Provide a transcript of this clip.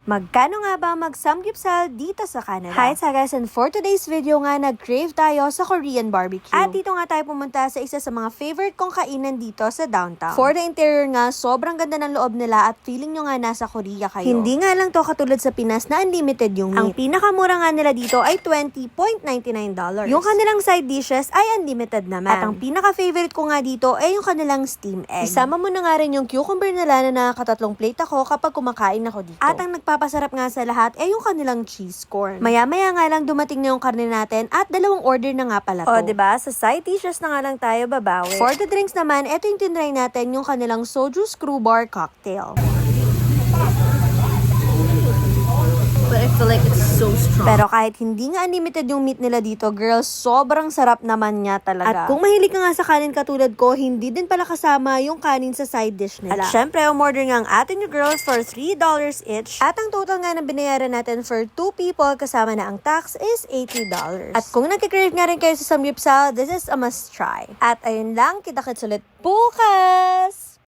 Magkano nga ba mag-samgyupsal dito sa Canada? Hi, so guys, and for today's video nga, nag-crave tayo sa Korean barbecue. At dito nga tayo pumunta sa isa sa mga favorite kong kainan dito sa downtown. For the interior nga, sobrang ganda ng loob nila at feeling nyo nga nasa Korea kayo. Hindi nga lang to katulad sa Pinas na unlimited yung meat. Ang pinakamura nga nila dito ay $20.99. Yung kanilang side dishes ay unlimited naman. At ang pinaka-favorite ko nga dito ay yung kanilang steam egg. Isama mo na nga rin yung cucumber nila na nakakatatlong plate ako kapag kumakain ako dito. At ang papasarap nga sa lahat ay yung kanilang cheese corn. Maya-maya nga lang dumating na yung karne natin at dalawang order na nga pala to. O, diba? Sa side dishes na nga lang tayo babawi. For the drinks naman, eto yung tinry natin, yung kanilang soju screwbar cocktail. But I feel like it's so strong. Pero kahit hindi nga unlimited yung meat nila dito, girls, sobrang sarap naman niya talaga. At kung mahilig ka nga sa kanin katulad ko, hindi din pala kasama yung kanin sa side dish nila. At syempre, umorder nga ang atin yung girls for $3 each. At ang total nga na binayaran natin for 2 people kasama na ang tax is $80. At kung nagkikrave nga rin kayo sa samgyupsal, this is a must try. At ayun lang, kita-kits ulit bukas!